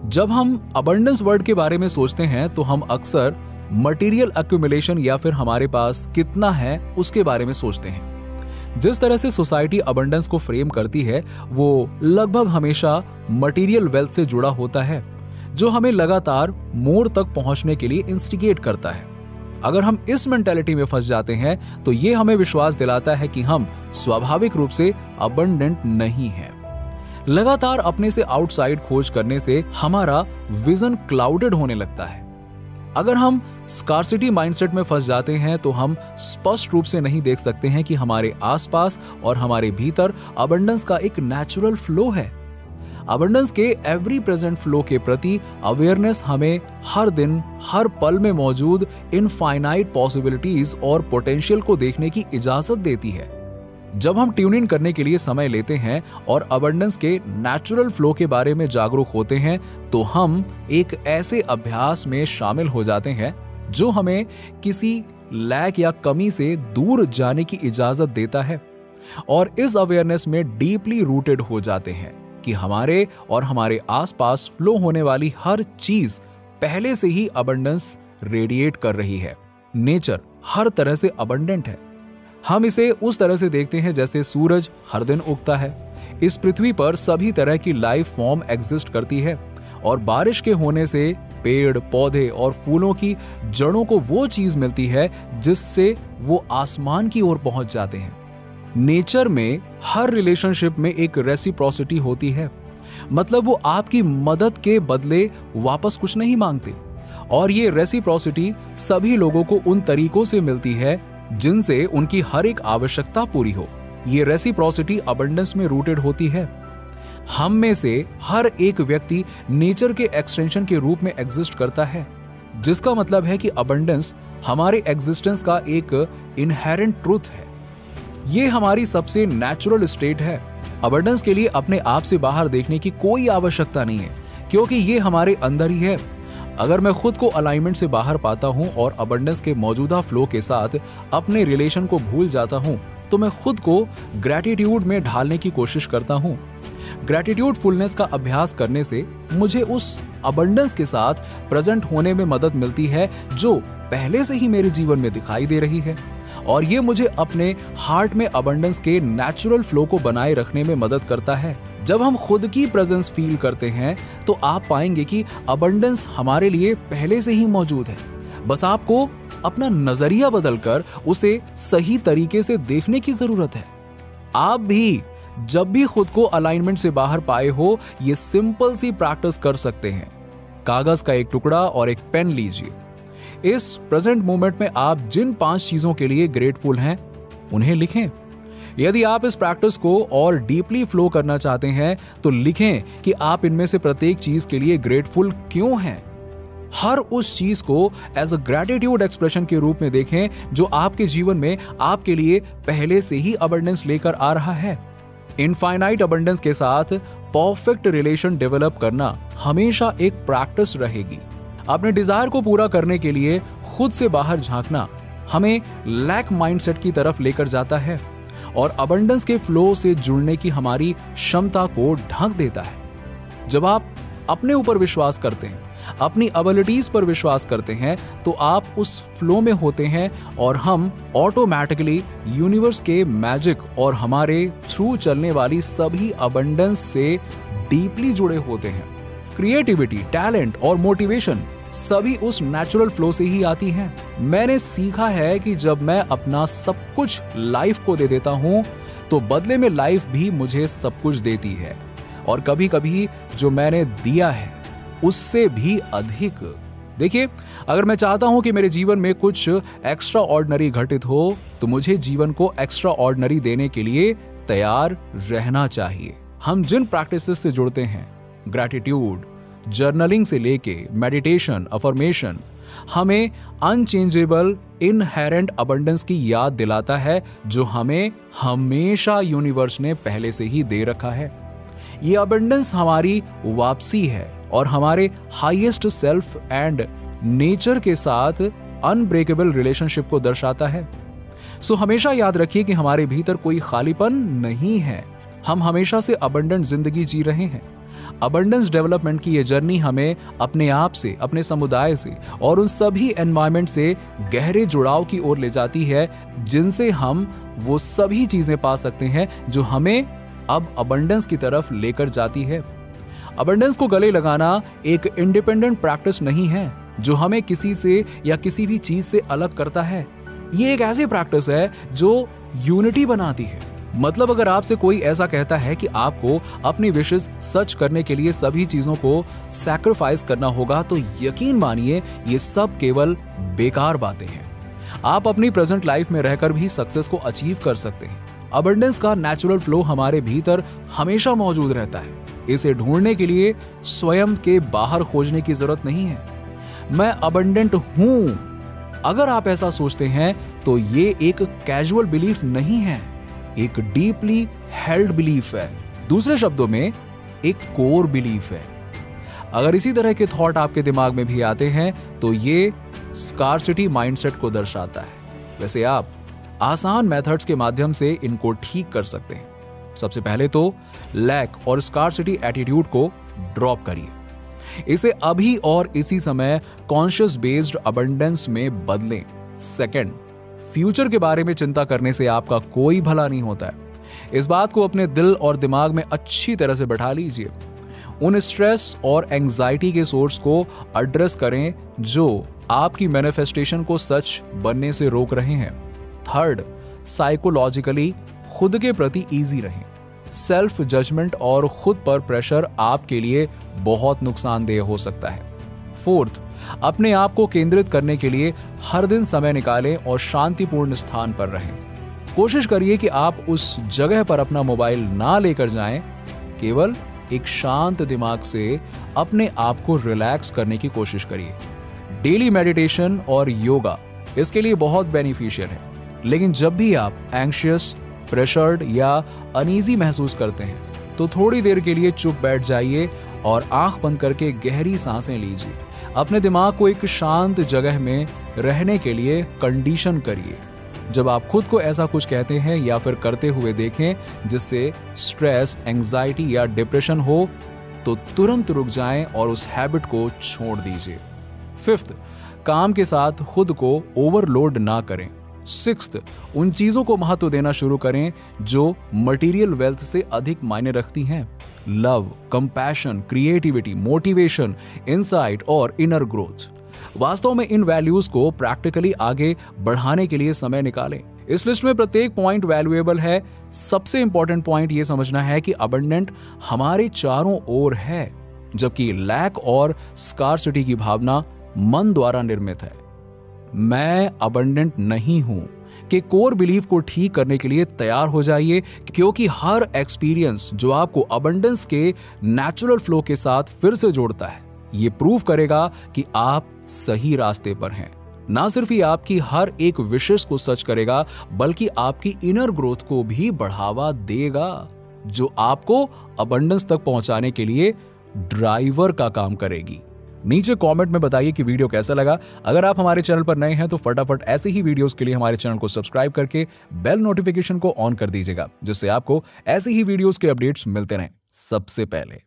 जब हम abundance word के बारे में सोचते हैं तो हम अक्सर मटेरियल एक्यूमुलेशन या फिर हमारे पास कितना है उसके बारे में सोचते हैं। जिस तरह से सोसाइटी अबंडेंस को फ्रेम करती है वो लगभग हमेशा मटेरियल वेल्थ से जुड़ा होता है, जो हमें लगातार मोर तक पहुंचने के लिए इंस्टिगेट करता है। अगर हम इस मेंटालिटी में फंस जाते हैं तो ये हमें विश्वास दिलाता है कि हम स्वाभाविक रूप से अबंडेंट नहीं हैं। लगातार अपने से आउटसाइड खोज करने से हमारा विजन क्लाउडेड होने लगता है। अगर हम स्कार्सिटी माइंडसेट में फंस जाते हैं तो हम स्पष्ट रूप से नहीं देख सकते हैं कि हमारे आसपास और हमारे भीतर अबंडेंस का एक नेचुरल फ्लो है। अबंडेंस के एवरी प्रेजेंट फ्लो के प्रति अवेयरनेस हमें हर दिन हर पल में मौजूद इनफाइनाइट पॉसिबिलिटीज और पोटेंशियल को देखने की इजाजत देती है। जब हम ट्यून इन करने के लिए समय लेते हैं और अबंडेंस के नेचुरल फ्लो के बारे में जागरूक होते हैं तो हम एक ऐसे अभ्यास में शामिल हो जाते हैं जो हमें किसी लैक या कमी से दूर जाने की इजाजत देता है और इस अवेयरनेस में डीपली रूटेड हो जाते हैं कि हमारे और हमारे आसपास फ्लो होने वाली हर चीज पहले से ही अबंडेंस रेडिएट कर रही है। नेचर हर तरह से अबंडेंट है। हम इसे उस तरह से देखते हैं जैसे सूरज हर दिन उगता है। इस पृथ्वी पर सभी तरह की लाइफ फॉर्म एग्जिस्ट करती है और बारिश के होने से पेड़ पौधे और फूलों की जड़ों को वो चीज मिलती है जिससे वो आसमान की ओर पहुंच जाते हैं। नेचर में हर रिलेशनशिप में एक रेसिप्रोसिटी होती है, मतलब वो आपकी मदद के बदले वापस कुछ नहीं मांगते और ये रेसिप्रोसिटी सभी लोगों को उन तरीकों से मिलती है जिनसे उनकी हर एक आवश्यकता पूरी हो। ये रेसिप्रोसिटी अबंडेंस में रूटेड होती है। हम में से हर एक व्यक्ति नेचर के एक्सटेंशन के रूप में एग्जिस्ट करता है, जिसका मतलब है कि अबंडेंस हमारे एग्जिस्टेंस का एक इनहेरेंट ट्रूथ है। ये हमारी सबसे नेचुरल स्टेट है। अबंडेंस के लिए अपने आप से बाहर देखने की कोई आवश्यकता नहीं है, क्योंकि ये हमारे अंदर ही है। अगर मैं खुद को अलाइनमेंट से बाहर पाता हूं और अबंडेंस के मौजूदा फ्लो के साथ अपने रिलेशन को भूल जाता हूं तो मैं खुद को ग्रैटिट्यूड में ढालने की कोशिश करता हूं। ग्रैटिट्यूड फुलनेस का अभ्यास करने से मुझे उस अबंडेंस के साथ प्रेजेंट होने में मदद मिलती है जो पहले से ही मेरे जीवन में दिखाई दे रही है और ये मुझे अपने हार्ट में अबंडेंस के नेचुरल फ्लो को बनाए रखने में मदद करता है। जब हम खुद की प्रेजेंस फील करते हैं तो आप पाएंगे कि अबंडेंस हमारे लिए पहले से ही मौजूद है। बस आपको अपना नजरिया बदलकर उसे सही तरीके से देखने की जरूरत है। आप भी जब भी खुद को अलाइनमेंट से बाहर पाए हो ये सिंपल सी प्रैक्टिस कर सकते हैं। कागज का एक टुकड़ा और एक पेन लीजिए। इस प्रेजेंट मोमेंट में आप जिन 5 चीजों के लिए ग्रेटफुल हैं उन्हें लिखें। यदि आप इस प्रैक्टिस को और डीपली फ्लो करना चाहते हैं तो लिखें कि आप इनमें से प्रत्येक चीज के लिए ग्रेटफुल क्यों हैं। हर उस चीज को एज अ ग्रैटिट्यूड एक्सप्रेशन के रूप में देखें जो आपके जीवन में आपके लिए पहले से ही अबंडेंस लेकर आ रहा है। इनफाइनाइट अबंडेंस के साथ परफेक्ट रिलेशन डेवलप करना हमेशा एक प्रैक्टिस रहेगी। अपने डिजायर को पूरा करने के लिए खुद से बाहर झांकना हमें लैक माइंडसेट की तरफ लेकर जाता है और अबंडेंस के फ्लो से जुड़ने की हमारी क्षमता को ढक देता है। जब आप अपने ऊपर विश्वास करते हैं, अपनी एबिलिटीज पर विश्वास करते हैं तो आप उस फ्लो में होते हैं और हम ऑटोमेटिकली यूनिवर्स के मैजिक और हमारे थ्रू चलने वाली सभी अबंडेंस से डीपली जुड़े होते हैं। क्रिएटिविटी, टैलेंट और मोटिवेशन सभी उस नेचुरल फ्लो से ही आती हैं। मैंने सीखा है कि जब मैं अपना सब कुछ लाइफ को दे देता हूं तो बदले में लाइफ भी मुझे सब कुछ देती है और कभी कभी जो मैंने दिया है उससे भी अधिक। देखिए, अगर मैं चाहता हूं कि मेरे जीवन में कुछ एक्स्ट्रा ऑर्डिनरी घटित हो तो मुझे जीवन को एक्स्ट्रा ऑर्डिनरी देने के लिए तैयार रहना चाहिए। हम जिन प्रैक्टिसेस से जुड़ते हैं, ग्रैटिट्यूड, जर्नलिंग से लेके मेडिटेशन, अफर्मेशन, हमें अनचेंजेबल इनहेरेंट अबंडेंस की याद दिलाता है जो हमें हमेशा यूनिवर्स ने पहले से ही दे रखा है। ये अबंडेंस हमारी वापसी है और हमारे हाईएस्ट सेल्फ एंड नेचर के साथ अनब्रेकेबल रिलेशनशिप को दर्शाता है। सो हमेशा याद रखिए कि हमारे भीतर कोई खालीपन नहीं है। हम हमेशा से अबंडेंट जिंदगी जी रहे हैं। अबंडेंस डेवलपमेंट की ये जर्नी हमें अपने आप से, अपने समुदाय से और उन सभी एनवायरनमेंट से गहरे जुड़ाव की ओर ले जाती है जिनसे हम वो सभी चीजें पा सकते हैं जो हमें अब अबंडेंस की तरफ लेकर जाती है। अबंडेंस को गले लगाना एक इंडिपेंडेंट प्रैक्टिस नहीं है जो हमें किसी से या किसी भी चीज से अलग करता है। ये एक ऐसी प्रैक्टिस है जो यूनिटी बनाती है। मतलब अगर आपसे कोई ऐसा कहता है कि आपको अपनी विशेस सच करने के लिए सभी चीजों को सैक्रिफाइस करना होगा, तो यकीन मानिए ये सब केवल बेकार बातें हैं। आप अपनी प्रेजेंट लाइफ में रहकर भी सक्सेस को अचीव कर सकते हैं। अबंडेंस का नेचुरल फ्लो हमारे भीतर हमेशा मौजूद रहता है। इसे ढूंढने के लिए स्वयं के बाहर खोजने की जरूरत नहीं है। मैं अबंडेंट हूं, अगर आप ऐसा सोचते हैं तो ये एक कैजुअल बिलीफ नहीं है, एक डीपली हेल्ड बिलीफ है। दूसरे शब्दों में एक कोर बिलीफ है। अगर इसी तरह के थॉट आपके दिमाग में भी आते हैं तो ये स्कार्सिटी माइंडसेट को दर्शाता है। वैसे आप आसान मेथड्स के माध्यम से इनको ठीक कर सकते हैं। सबसे पहले तो लैक और स्कार्सिटी एटीट्यूड को ड्रॉप करिए। इसे अभी और इसी समय कॉन्शियस बेस्ड अबंडेंस में बदलें। सेकंड, फ्यूचर के बारे में चिंता करने से आपका कोई भला नहीं होता है। इस बात को अपने दिल और दिमाग में अच्छी तरह से बैठा लीजिए। उन स्ट्रेस और एंजाइटी के सोर्स को एड्रेस करें जो आपकी मैनिफेस्टेशन को सच बनने से रोक रहे हैं। थर्ड, साइकोलॉजिकली खुद के प्रति इजी रहें। सेल्फ जजमेंट और खुद पर प्रेशर आपके लिए बहुत नुकसानदेह हो सकता है। फोर्थ, अपने आप को केंद्रित करने के लिए हर दिन समय निकालें और शांतिपूर्ण स्थान पर रहें। कोशिश करिए कि आप उस जगह पर अपना मोबाइल ना लेकर जाएं। केवल एक शांत दिमाग से अपने आप को रिलैक्स करने की कोशिश करिए। डेली मेडिटेशन और योगा इसके लिए बहुत बेनिफिशियल है। लेकिन जब भी आप एंग्शियस, प्रेशर्ड या अनईजी महसूस करते हैं तो थोड़ी देर के लिए चुप बैठ जाइए और आंख बंद करके गहरी सांसें लीजिए। अपने दिमाग को एक शांत जगह में रहने के लिए कंडीशन करिए। जब आप खुद को ऐसा कुछ कहते हैं या फिर करते हुए देखें जिससे स्ट्रेस, एंजाइटी या डिप्रेशन हो तो तुरंत रुक जाएं और उस हैबिट को छोड़ दीजिए। फिफ्थ, काम के साथ खुद को ओवरलोड ना करें। सिक्स्थ, उन चीजों को महत्व देना शुरू करें जो मटेरियल वेल्थ से अधिक मायने रखती हैं। Love, compassion, creativity, motivation, insight और इनर ग्रोथ। वास्तव में इन वैल्यूज को प्रैक्टिकली आगे बढ़ाने के लिए समय निकालें। इस लिस्ट में प्रत्येक पॉइंट वैल्यूएबल है। सबसे इंपॉर्टेंट पॉइंट यह समझना है कि अबंडेंट हमारे चारों ओर है, जबकि लैक और स्कार्सिटी की भावना मन द्वारा निर्मित है। मैं अबंडेंट नहीं हूं कि कोर बिलीफ को ठीक करने के लिए तैयार हो जाइए, क्योंकि हर एक्सपीरियंस जो आपको अबंडेंस के नेचुरल फ्लो के साथ फिर से जोड़ता है, ये प्रूव करेगा कि आप सही रास्ते पर हैं। ना सिर्फ ही आपकी हर एक विशेष को सच करेगा, बल्कि आपकी इनर ग्रोथ को भी बढ़ावा देगा, जो आपको अबंडेंस तक पहुंचाने के लिए ड्राइवर का काम करेगी। नीचे कमेंट में बताइए कि वीडियो कैसा लगा। अगर आप हमारे चैनल पर नए हैं तो फटाफट ऐसे ही वीडियोस के लिए हमारे चैनल को सब्सक्राइब करके बेल नोटिफिकेशन को ऑन कर दीजिएगा, जिससे आपको ऐसे ही वीडियोस के अपडेट्स मिलते रहें सबसे पहले।